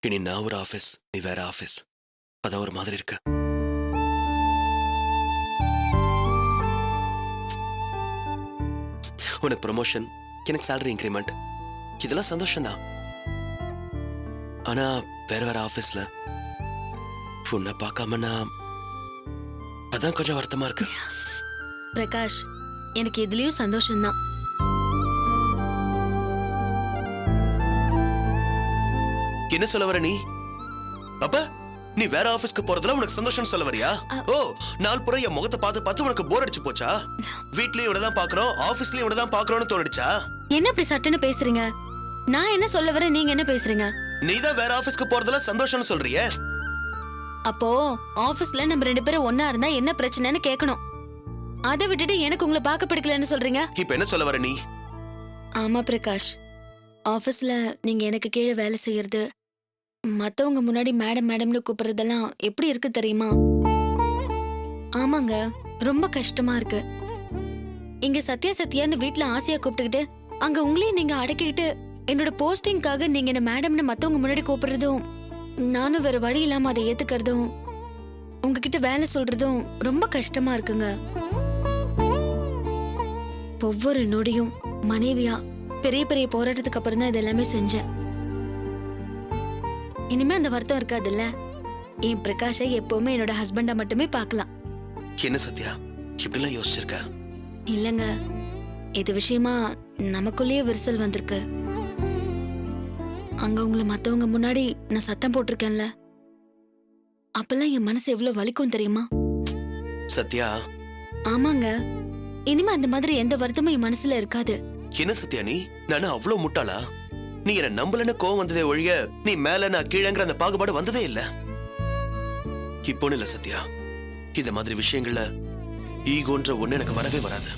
இனி நான் ஒரு ஆஃபீஸ், நீ வேற ஆஃபீஸ். அதான் ஒரு மாதிரி இருக்கு. உனக்கு ப்ரமோஷன், எனக்கு சேலரி இன்க்ரிமெண்ட், இதெல்லாம் சந்தோஷம்தான். ஆனா வேற வேற ஆஃபீஸ்ல உன்னை பார்க்காம நான் அதான் கொஞ்சம் வருத்தமா இருக்கு. பிரகாஷ், எனக்கு இதுலயும் சந்தோஷம்தான். என்ன சொல்ல வர நீ? அப்ப நீ வேற ஆபீஸ்க்கு போறதுல உனக்கு சந்தோஷம் சொல்ல வரியா? ஓ, நாள் பூரா என் முகத்தை பார்த்து பார்த்து உனக்கு போர் அடிச்சு போச்சா? வீட்லயும் இவனதான் பாக்குறோம், ஆபீஸ்லயும் இவனதான் பாக்குறோம்னு தோணுச்சா? என்ன இப்படி சட்டுன்னு பேசுறீங்க? நான் என்ன சொல்ல வரேன், நீங்க என்ன பேசுறீங்க? நீதான் வேற ஆபீஸ்க்கு போறதுல சந்தோஷம்னு சொல்றிய. அப்போ ஆபீஸ்ல நம்ம 2 பேரும் ஒன்னா இருந்தா என்ன பிரச்சனைன்னு கேட்கணும். அதை விட்டுட்டு எனக்கு உங்களை பார்க்க பிடிக்கலன்னு சொல்றீங்க. இப்ப என்ன சொல்ல வர நீ? ஆமா பிரகாஷ், ஆபீஸ்ல நீங்க எனக்கு கீழே வேலை செய்யறது, மத்தவங்க முன்னாடி மேடம் மேடம்னு கூப்பிடுறதெல்லாம் எப்படி இருக்கு தெரியுமா? ஆமாங்க, ரொம்ப கஷ்டமா இருக்கு. இங்க சத்யா சத்யான்னு வீட்டுல ஆசையா கூப்பிட்டுக்கிட்டு அங்க உங்களையும் நீங்க அடக்கிக்கிட்டு என்னோட போஸ்டிங்காக நீங்க என்ன மேடம்னு மத்தவங்க முன்னாடி கூப்பிடுறதும், நானும் வேற வழி இல்லாம அதை ஏத்துக்கிறதும், உங்ககிட்ட வேலை சொல்றதும் ரொம்ப கஷ்டமா இருக்குங்க. ஒவ்வொரு நொடியும் மனைவியா பெரிய பெரிய போராட்டத்துக்கு அப்புறம் தான் இதெல்லாமே செஞ்சேன். இனிமே அந்த வருத்தம் இருக்காதுல்ல. என் பிரகாஷை எப்பவுமே என்னோட ஹஸ்பண்டா மட்டுமே பார்க்கலாம். என்ன சத்யா இப்படிலாம் யோசிச்சிருக்க? இல்லங்க, இது விஷயமா நமக்குள்ளேயே விரிசல் வந்திருக்கு. அங்க உங்களை மத்தவங்க முன்னாடி நான் சத்தம் போட்டிருக்கேன்ல, அப்பெல்லாம் என் மனசு எவ்வளவு வலிக்கும் தெரியுமா? சத்யா. ஆமாங்க, இனிமே அந்த மாதிரி எந்த வருத்தமும் என் மனசுல இருக்காது. என்ன சத்யா நீ? நானு அவ்வளவு முட்டாளா? நீ என்ன நம்பலன்னு கோவம் வந்ததே ஒழிய நீ மேல நான் கீழங்கிற அந்த பாகுபாடு வந்ததே இல்ல. இப்போன்னு இல்ல சத்யா, இந்த மாதிரி விஷயங்கள்ல ஈகோன்ற ஒண்ணு எனக்கு வரவே வராது.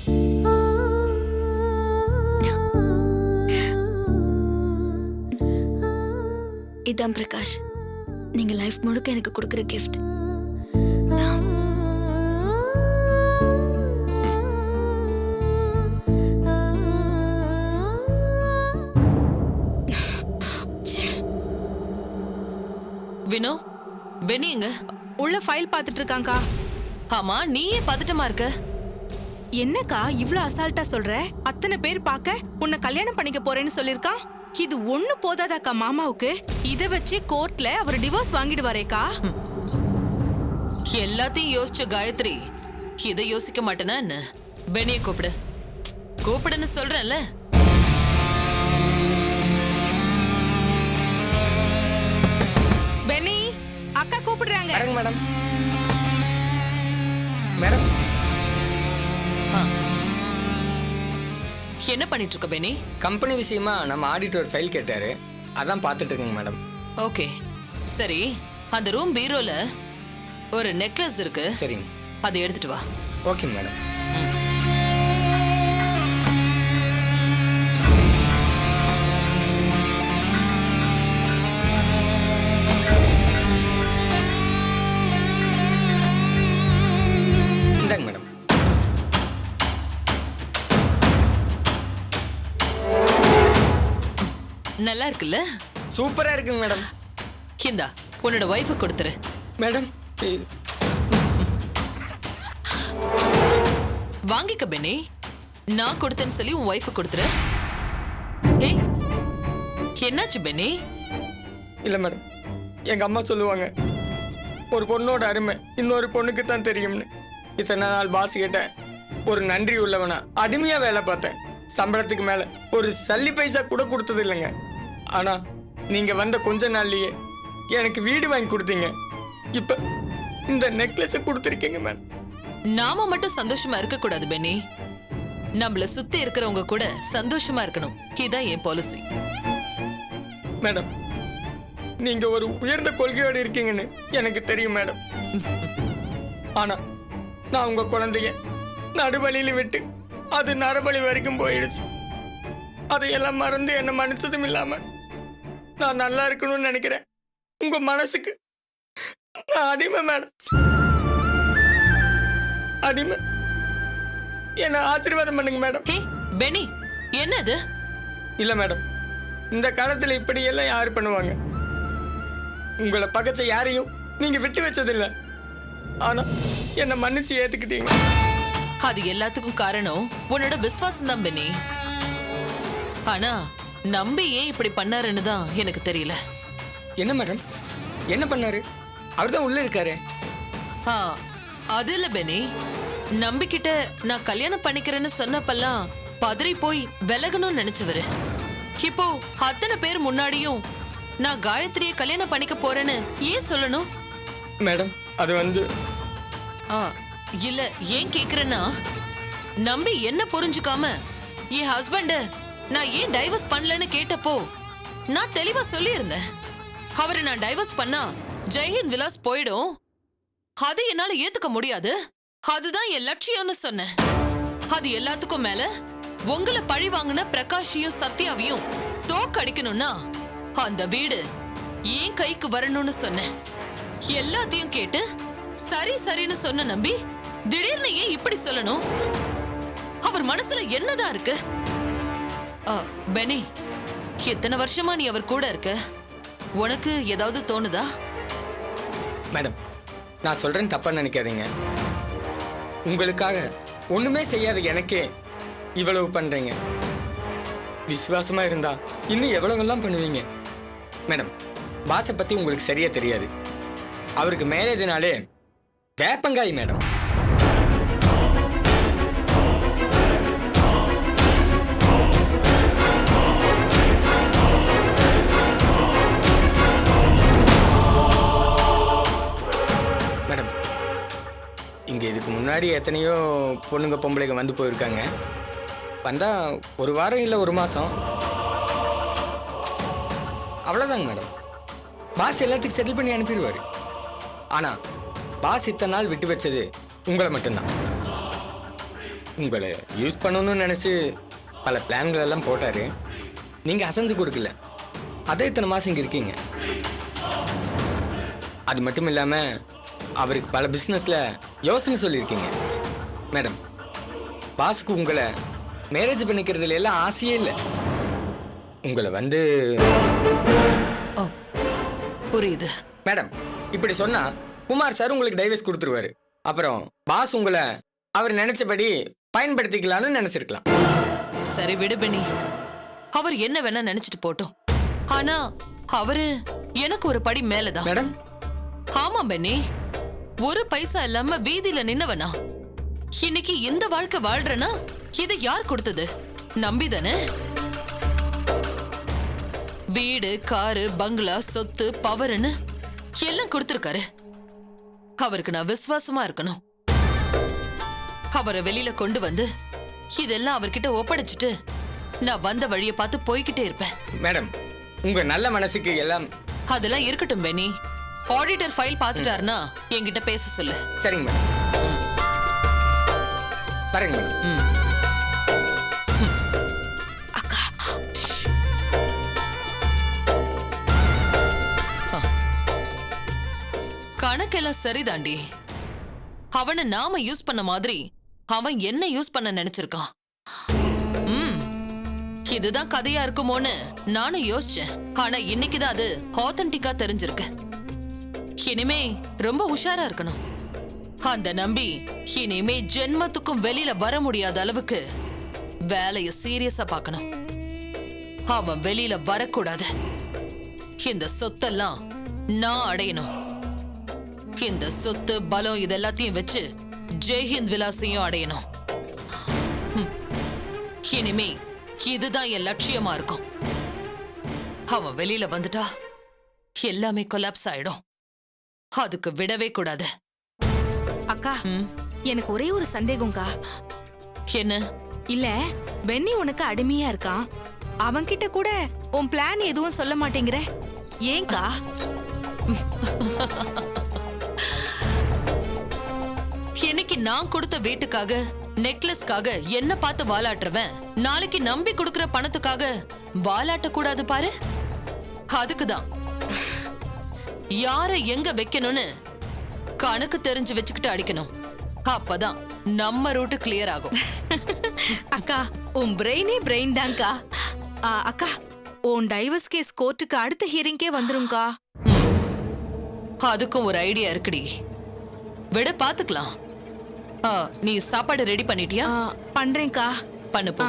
இதான் பிரகாஷ், நீங்க லைஃப் முழுக்க எனக்கு கொடுக்கிற கிஃப்ட். வினோ, பெனி எங்க? உள்ள ஃபைல் பார்த்துட்டு இருக்காங்கா. ஆமா, நீயே பதட்டமா இருக்க. என்னக்கா இவ்ளோ அசால்ட்டா சொல்ற? அத்தனை பேர் பார்க்க உன்னை கல்யாணம் பண்ணிக்க போறேன்னு சொல்லிருக்கான். இது ஒண்ணு போதாதாக்கா மாமாவுக்கு? இத வச்சு கோர்ட்ல அவர் டிவோர்ஸ் வாங்கிடுவாரேக்கா. எல்லாத்தையும் யோசிச்ச காயத்ரி இதை யோசிக்க மாட்டேனா என்ன? பெனியை கூப்பிடு, கூப்பிடுன்னு சொல்றேன்ல. பெனி, அக்கா கூப்பிடுறாங்க. மேடம். மேடம், என்ன பண்ணிட்டு இருக்க பெனி? கம்பெனி விஷயமா நம்ம ஆடிட்டர் ஃபைல் கேட்டாரு, அதான் பார்த்துட்டு இருக்கேங்க மேடம். ஓகே சரி, அந்த ரூம் பீரோல ஒரு நெக்லஸ் இருக்கு. சரிங்க, அதை எடுத்துட்டு வா. ஓகேங்க மேடம். இந்தாங்க மேடம். நல்லா இருக்குல்ல? சூப்பரா இருக்குங்க மேடம். இந்தா உன்னோட ஒய்ஃபு கொடுத்துரு. மேடம் வாங்கிக்க பெனி, நான் கொடுத்தேன்னு சொல்லி உன் ஒய்ஃபு கொடுத்துரு. ஏய், என்னாச்சு பெனி? இல்லை மேடம், எங்க அம்மா சொல்லுவாங்க ஒரு பொண்ணோட அருமை இன்னொரு பொண்ணுக்கு தான் தெரியும்னு. இத்தனை நாள் பாஸ் கிட்ட ஒரு நன்றி உள்ளவனா அடிமையா வேலை பார்த்தேன். சம்பளத்துக்கு மேல ஒரு சல்லி பைசா கூட கொடுத்தது இல்லைங்க. ஆனா நீங்க வந்த கொஞ்ச நாள்லயே எனக்கு வீடு வாங்கி கொடுத்தீங்க. இப்ப இந்த நெக்லஸ் கொடுத்துருக்கீங்க மேடம். நாம மட்டும் சந்தோஷமா இருக்க கூடாது பெனி, நம்மள சுத்தி இருக்கிறவங்க கூட சந்தோஷமா இருக்கணும். இதான் என் பாலிசி. மேடம், நீங்க ஒரு உயர்ந்த கொள்கையோடு இருக்கீங்கன்னு எனக்கு தெரியும் மேடம். ஆனா நான் உங்க குழந்தைய நடுவழியில விட்டு அது நரபலி வரைக்கும் போயிடுச்சு. அதையெல்லாம் மறந்து என்ன மன்னிச்சதும் இல்லாம நான் நல்லா இருக்கணும்னு நினைக்கிறேன். உங்க மனசுக்கு நான் அடிமை மேடம், அடிமை. என்ன ஆசீர்வாதம் பண்ணுங்க மேடம். ஹே பெனி, என்னது? இல்ல மேடம், இந்த காலத்துல இப்படி எல்லாம் யாரு பண்ணுவாங்க? உங்களை பகச்ச யாரையும் நீங்க விட்டு வச்சதில்ல. ஆனா என்ன மன்னிச்சு ஏத்துக்கிட்டீங்க. அது எல்லாத்துக்கும் காரணம் உன்னோட விசுவாசம் தான் பென்னி. ஆனா நம்பி ஏன் இப்படி பண்ணாருன்னு தான் எனக்கு தெரியல. என்ன மேடம், என்ன பண்ணாரு? அவர்தான் உள்ள இருக்காரு. ஆ, அது இல்ல பென்னி. நம்பிக்கிட்ட நான் கல்யாணம் பண்ணிக்கிறேன்னு சொன்னப்பெல்லாம் பதறி போய் விலகணும்னு நினைச்சவரு. இப்போ அத்தனை பேர் முன்னாடியும் நான் காயத்ரியை கல்யாணம் பண்ணிக்க போறேன்னு ஏன் சொல்லணும்? மேடம் அது வந்து ஆ, இல்ல ஏன் கேக்குறேன்னா, நம்பி என்ன புரிஞ்சுக்காம என் ஹஸ்பண்ட நான் ஏன் டைவர்ஸ் பண்ணலன்னு கேட்டப்போ நான் தெளிவா சொல்லியிருந்தேன். அவரை நான் டைவர்ஸ் பண்ணா ஜெயஹிந்த் விலாஸ் போயிடும், அதை என்னால ஏத்துக்க முடியாது, அதுதான் என் லட்சியம்னு சொன்னேன். அது எல்லாத்துக்கும் மேல உங்களை பழி வாங்கின பிரகாஷையும் சத்யாவையும் தோக்கடிக்கணும்னா அந்த வீடு ஏன் கைக்கு வரணும்னு சொன்னேன். எல்லாத்தையும் கேட்டு சரி சரின்னு சொன்ன நம்பி திடீர்னு ஏன் இப்படி சொல்லணும்? அவர் மனசுல என்னதான் இருக்கு? பெனி, எத்தனை வருஷமா நீ அவர் கூட இருக்க, உனக்கு ஏதாவது தோணுதா? மேடம் நான் சொல்றேன்னு தப்பா நினைக்காதீங்க. உங்களுக்காக ஒண்ணுமே செய்யாத எனக்கே இவ்வளவு பண்றீங்க. விசுவாசமா இருந்தா இன்னும் எவ்வளவெல்லாம் பண்ணுவீங்க. மேடம் பாஸை பத்தி உங்களுக்கு சரியா தெரியாது. அவருக்கு மேரேஜ்னாலே வேப்பங்காய் மேடம். மேடம் இங்க இதுக்கு முன்னாடி எத்தனையோ பொண்ணுங்க பொம்பளைங்க வந்து போயிருக்காங்க. வந்தா ஒரு வாரம் இல்லை ஒரு மாசம், அவ்வளோதாங்க மேடம். பாஸ் எல்லாத்துக்கும் செட்டில் பண்ணி அனுப்பிடுவாரு. ஆனா பாஸ் இத்தனை நாள் விட்டு வச்சது உங்களை மட்டும்தான். உங்களை யூஸ் பண்ணணும்னு நினைச்சு பல பிளான்கள் எல்லாம் போட்டாரு. நீங்க அசைஞ்சு கொடுக்கல, அதே இத்தனை மாசம் இங்க இருக்கீங்க. அது மட்டும் இல்லாம அவருக்கு பல பிசினஸ்ல யோசனை சொல்லியிருக்கீங்க. மேடம் பாஸுக்கு உங்களை மேரேஜ் பண்ணிக்கிறதுல எல்லாம் ஆசையே இல்லை. உங்களை வந்து புரியுது மேடம். இப்படி சொன்னா குமார் சார் உங்களுக்கு டைவர்ஸ் கொடுத்துருவாரு. அப்புறம் பாஸ் உங்களை அவர் நினைச்சபடி பயன்படுத்திக்கலாம்னு நினைச்சிருக்கலாம். சரி விடு பெனி, அவர் என்ன வேணா நினைச்சிட்டு போட்டோம். ஆனா அவரு எனக்கு ஒரு படி மேலதான். மேடம் ஆமா பெனி, ஒரு பைசா இல்லாம வீதியில நின்னவனா இன்னைக்கு இந்த வாழ்க்கை வாழ்றனா இதை யார் கொடுத்தது? நம்பிதானே. வீடு, காரு, பங்களா, சொத்து, பவர்னு எல்லாம் கொடுத்திருக்காரு. அவருக்கு நான் விசுவாசமா இருக்கணும். அவரை வெளியில கொண்டு வந்து இதெல்லாம் அவர்கிட்ட ஒப்படைச்சிட்டு நான் வந்த வழியை பார்த்து போய்கிட்டே இருப்பேன். மேடம் உங்க நல்ல மனசுக்கு எல்லாம் அதெல்லாம் இருக்கட்டும் பெனி. ஆடிட்டர் ஃபைல் பார்த்துட்டாருன்னா என்கிட்ட பேச சொல்லு. சரிங்க மேடம். பாருங்க மேடம். அக்கா கணக்கெல்லாம் சரிதாண்டி. அவனை நாம யூஸ் பண்ண மாதிரி அவன் என்ன யூஸ் பண்ண நினைச்சிருக்கான். இதுதான் கதையா இருக்குமோன்னு நானும் யோசிச்சேன். ஆனா இன்னைக்குதான் அது ஆத்தென்டிக்கா தெரிஞ்சிருக்கு. இனிமே ரொம்ப உஷாரா இருக்கணும். அந்த நம்பி இனிமே ஜென்மத்துக்கும் வெளியில வர முடியாத அளவுக்கு வேலைய சீரியஸா பார்க்கணும். அவன் வெளியில வரக்கூடாது. இந்த சொத்தெல்லாம் நான் அடையணும். இந்த சொத்து, பலம் இதெல்லாத்தையும் வச்சு ஜெய்ஹிந்த் விலாசையும் அடையணும். இனிமே இதுதான் என் லட்சியமா இருக்கும். அவன் வெளியில வந்துட்டா எல்லாமே கொலாப்ஸ் ஆயிடும். அதுக்கு விடவே கூடாது. அக்கா எனக்கு ஒரே ஒரு சந்தேகம்க்கா. என்ன? இல்ல பென்னி உனக்கு அடிமையா இருக்கான், அவன்கிட்ட கூட உன் பிளான் எதுவும் சொல்ல மாட்டேங்கிற, ஏன்கா? இன்னைக்கு நான் கொடுத்த வீட்டுக்காக, நெக்லஸ்க்காக என்ன பார்த்து வாலாட்டுறவன் நாளைக்கு நம்பி கொடுக்கிற பணத்துக்காக வாலாட்ட கூடாது பாரு. அதுக்குதான் யார எங்க வைக்கணும்னு கணக்கு தெரிஞ்சு வச்சுக்கிட்டு அடிக்கணும். அப்பதான் நம்ம ரூட் கிளியர் ஆகும். அக்கா உன் பிரெயினே பிரெயின் தான்க்கா. அக்கா உன் டைவர்ஸ் கேஸ் கோர்ட்டுக்கு அடுத்த ஹியரிங்கே வந்துரும்க்கா. அதுக்கும் ஒரு ஐடியா இருக்குடி. விட பாத்துக்கலாம். நீ சாப்பாடு ரெடி பண்ணிட்டியா? பண்றேன்க்கா. பண்ணு போ.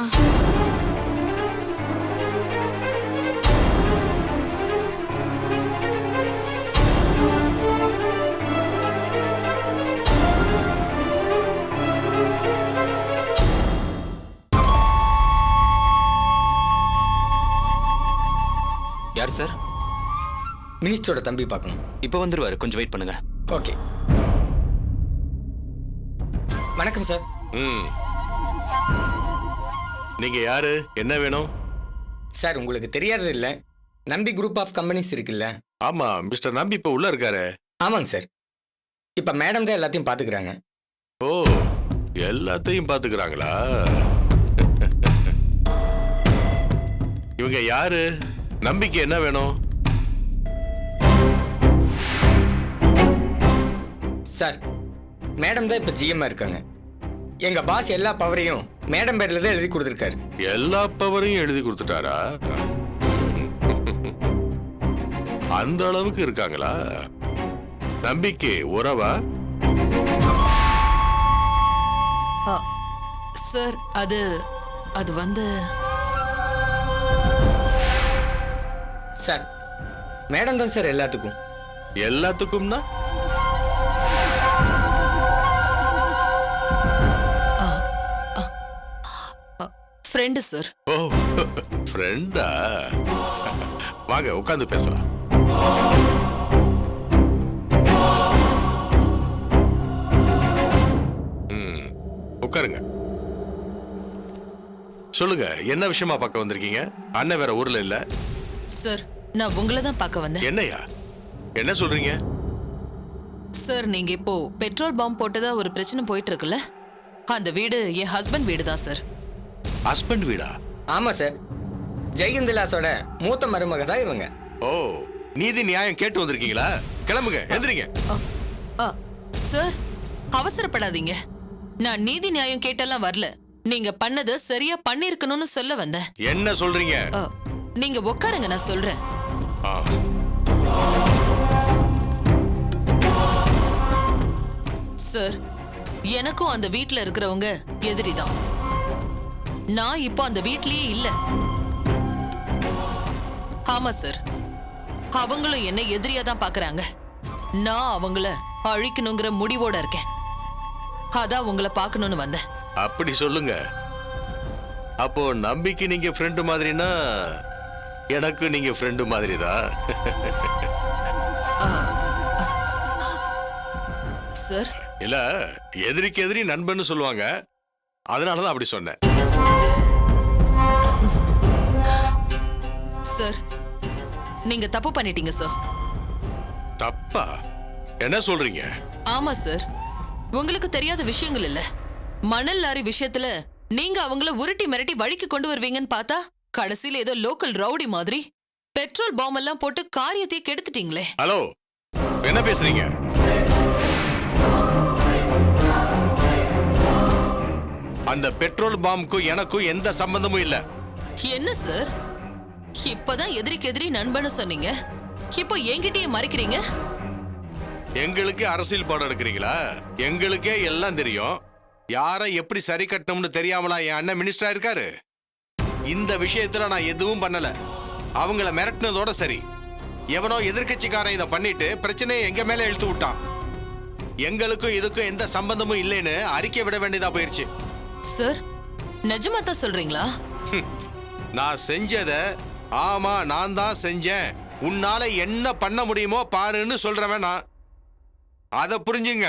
யார் சார்? மினிஸ்டரோட தம்பி பார்க்கணும். இப்போ வந்துருவாரு, கொஞ்சம் வெயிட் பண்ணுங்க. ஓகே. வணக்கம் சார். நீங்க யாரு, என்ன வேணும்? சார் உங்களுக்கு தெரியாதது இல்லை, நம்பி குரூப் ஆஃப் கம்பெனிஸ் இருக்குல்ல? ஆமா, மிஸ்டர் நம்பி இப்ப உள்ள இருக்காரு. ஆமாங்க சார். இப்போ மேடம் தான் எல்லாத்தையும் பார்த்துக்கிறாங்க. ஓ, எல்லாத்தையும் பாத்துக்கிறாங்களா? இவங்க யாரு? நம்பிக்கை என்ன வேணும்? சார் மேடம் தான் இப்போ ஜிஎம்மா இருக்காங்க. எங்க பாஸ் எல்லா பவரையும் மேடம் பேர்ல தான் எழுதி கொடுத்துருக்காரு. எல்லா பவரையும் எழுதி கொடுத்துட்டாரா? அந்த அளவுக்கு இருக்காங்களா? நம்பிக்கை உறவா? சார் அது வந்து சார் மேடம் தான் சார் எல்லாத்துக்கும். எல்லாத்துக்கும்னா? Friend sir. ஓ, ஃப்ரெண்டா? வாங்க உட்காந்து பேசலாம். உட்காருங்க. சொல்லுங்க, என்ன விஷயமா பார்க்க வந்திருக்கீங்க? அண்ணன் வேற ஊர்ல இல்ல. சார் நான் உங்களை தான் பார்க்க வந்தேன். என்னையா, என்ன சொல்றீங்க? சார் நீங்க இப்போ பெட்ரோல் பாம்பு போட்டதா ஒரு பிரச்சனை போயிட்டு இருக்குல்ல, அந்த வீடு என் ஹஸ்பண்ட் வீடு தான் சார். ஹஸ்பண்ட் வீடா? ஆமா சார், ஜெயந்திலாஸோட மூத்த மருமக தான் இவங்க. ஓ, நீதி நியாயம் கேட்டு வந்திருக்கீங்களா? கிளம்புங்க, எந்திரிங்க. சார் அவசரப்படாதீங்க. நான் நீதி நியாயம் கேட்டெல்லாம் வரல. நீங்க பண்ணது சரியா பண்ணிருக்கணும்னு சொல்ல வந்தேன். என்ன சொல்றீங்க? நீங்க உட்காருங்க, நான் சொல்றேன். ஆ. சார் எனக்கும் அந்த வீட்ல இருக்கிறவங்க எதிரிதான். நான் இப்போ அந்த வீட்லயே இல்ல. ஆமா சார், அவங்களும் என்ன எதிரியா தான் பாக்குறாங்க. நான் அவங்கள அழிக்கணுங்கிற முடிவோட இருக்கேன். அதான் உங்களை பார்க்கணும்னு வந்தேன். அப்படி சொல்லுங்க. அப்போ நம்பிக்கை நீங்க ஃப்ரெண்டு மாதிரினா எனக்கு நீங்க ஃப்ரெண்டு மாதிரி தான். சார் இல்ல, எதிரிக்கு எதிரி நண்பன்னு சொல்லுவாங்க, அதனாலதான் அப்படி சொன்னேன். சார் நீங்க தப்பு பண்ணிட்டீங்க சார். தப்பா? என்ன சொல்றீங்க? ஆமா சார், உங்களுக்கு தெரியாத விஷயங்கள் இல்ல. மணல் லாரி விஷயத்துல நீங்க அவங்கள உருட்டி மிரட்டி வழிக்கு கொண்டு வருவீங்கன்னு பார்த்தா கடைசியில ஏதோ லோக்கல் ரவுடி மாதிரி பெட்ரோல் பாம்பு எல்லாம் போட்டு காரியத்தையே கெடுத்துட்டீங்களே. ஹலோ, என்ன பேசுறீங்க? அந்த பெட்ரோல் பாம்புக்கும் எனக்கும் எந்த சம்பந்தமும் இல்ல. என்ன சார், இப்பதான் எதிரிக்கு எதிரி நண்பன்னு சொன்னீங்க, இப்போ என்கிட்டயே மறைக்கிறீங்க. எங்களுக்கு அரசியல் பாடம் எடுக்கிறீங்களா? எங்களுக்கே எல்லாம் தெரியும். யாரை எப்படி சரி கட்டணும்னு தெரியாமலா என் அண்ணன் மினிஸ்டரா இருக்காரு? இந்த விஷயத்துல நான் எதுவும் பண்ணல. அவங்கள மிரட்டினதோட சரி. எவனோ எதிர்கட்சிக்காரன் இதை பண்ணிட்டு பிரச்சனையை எங்க மேல இழுத்து விட்டான். எங்களுக்கும் இதுக்கும் எந்த சம்பந்தமும் இல்லைன்னு அறிக்கை விட வேண்டியதா போயிருச்சு. சார் நிஜமா தான் சொல்றீங்களா? நான் செஞ்சத ஆமா நான் தான் செஞ்சேன், உன்னால என்ன பண்ண முடியுமோ பாருன்னு சொல்றவன் நான். அத புரிஞ்சுங்க.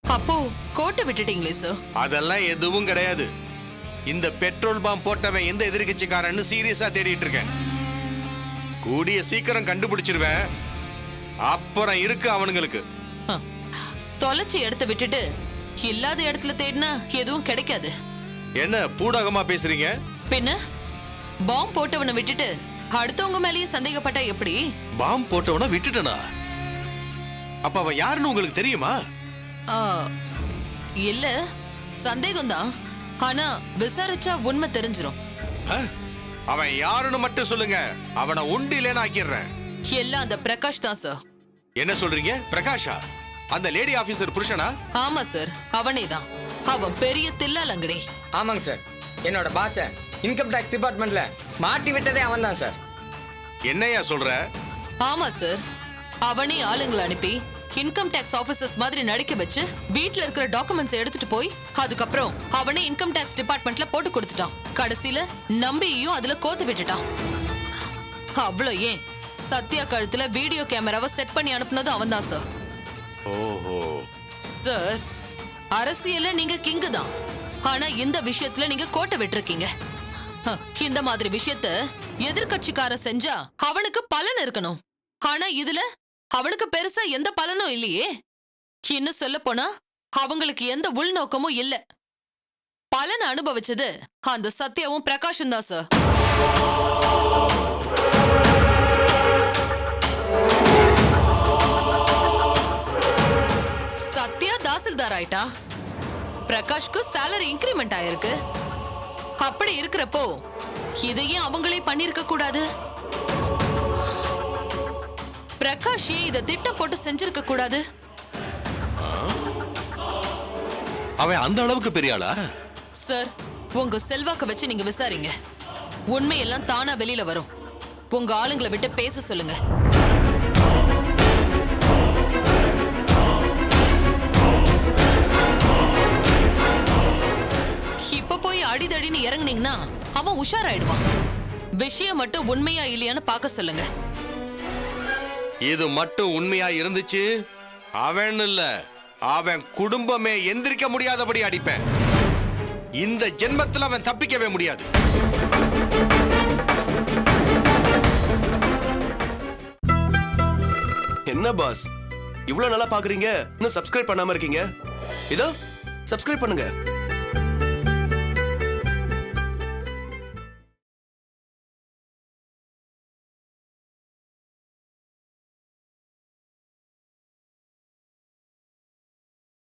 அப்போ கோட்டை விட்டுட்டீங்களே சார்? அதெல்லாம் எதுவும் கிடையாது. இந்த பெட்ரோல் பாம்பு போட்டவன் எந்த எதிர்கட்சிக்காரன்னு சீரியஸா தேடிட்டு இருக்கேன். கூடிய சீக்கிரம் கண்டுபிடிச்சிருவேன். அப்புறம் இருக்கு அவனுங்களுக்கு. தொலைச்ச இடத்த விட்டுட்டு இல்லாத இடத்துல தேடினா எதுவும் கிடைக்காது. என்ன பூடகமா பேசுறீங்க? பின்ன பாம்பு போட்டவனை விட்டுட்டு அடுத்தவங்க மேலேயே சந்தேகப்பட்டா எப்படி? பாம்பு போட்டவன விட்டுட்டனா? அப்ப அவன் யாருன்னு உங்களுக்கு தெரியுமா? இல்ல, சந்தேகம்தான். ஆனா விசாரிச்சா உண்மை தெரிஞ்சிரும். அவன் யாருன்னு மட்டும் சொல்லுங்க, அவனை உண்டிலேன்னு ஆக்கிடுறேன். எல்லாம் அந்த பிரகாஷ் தான் சார். என்ன சொல்றீங்க? பிரகாஷா அந்த லேடி ஆபீசர் புருஷனா? ஆமா சார், அவனே தான். அவன் பெரிய தில்லாலங்கடி. ஆமாங்க சார், என்னோட பாஸ இன்கம் டேக்ஸ் டிபார்ட்மெண்ட்ல மாட்டி விட்டதே அவன் தான் சார். என்னையா சொல்ற? ஆமா சார், அவனே ஆளுங்களை அனுப்பி இன்கம் டேக்ஸ் ஆபீசர்ஸ் மாதிரி நடிக்க வச்சு வீட்ல இருக்கிற டாக்குமெண்ட்ஸ் எடுத்துட்டு போய் அதுக்கப்புறம் அவனே இன்கம் டேக்ஸ் டிபார்ட்மெண்ட்ல போட்டு கொடுத்துட்டான். கடைசியில நம்பியையும் அதுல கோத்து விட்டுட்டான். அவ்வளோ ஏன், சத்யா கழுத்துல வீடியோ கேமராவை செட் பண்ணி அனுப்புனது அவன் தான் சார். ஓஹோ. சார், அரசியல்ல நீங்க கிங்கு தான், ஆனா இந்த விஷயத்துல நீங்க கோட்டை விட்டுருக்கீங்க. இந்த மாதிரி விஷயத்த எதிர்கட்சிக்கார செஞ்சா அவனுக்கு பலன் இருக்கணும், ஆனா இதுல அவனுக்கு பெருசா எந்த பலனும் இல்லையே. இன்னும் சொல்ல போனா அவங்களுக்கு எந்த உள்நோக்கமும் இல்ல. பலன் அனுபவிச்சது அந்த சத்யாவும் பிரகாஷும் தான் சார். சத்யா தாசில்தார் ஆயிட்டா, பிரகாஷ்க்கு சேலரி இன்கிரிமெண்ட் ஆயிருக்கு. அப்படி இருக்கிறப்போ இதையே அவங்களே பண்ணிருக்க கூடாது. பிரகாஷ் ஏன் இதை திட்டம் போட்டு செஞ்சிருக்க கூடாது? அவன் அந்த அளவுக்கு பெரிய ஆளா? சார், உங்க செல்வாக்க வச்சு நீங்க விசாரிங்க, உண்மையெல்லாம் தானா வெளியில வரும். உங்க ஆளுங்களை விட்டு பேச சொல்லுங்க. இப்ப போய் அடிதடின்னு இறங்குனீங்கன்னா அவன் உஷாராயிடுவான். விஷயம் மட்டும் உண்மையா இல்லையான்னு பார்க்க சொல்லுங்க. இது மட்டும் உண்மையா இருந்துச்சு, அவன் இல்ல அவன் குடும்பமே எந்திரிக்க முடியாதபடி அடிப்பேன். இந்த ஜென்மத்தில் அவன் தப்பிக்கவே முடியாது. என்ன பாஸ் இவ்வளவு நல்லா பாக்குறீங்க, இன்னும் சப்ஸ்கிரைப் பண்ணாம இருக்கீங்க? இதோ சப்ஸ்கிரைப் பண்ணுங்க.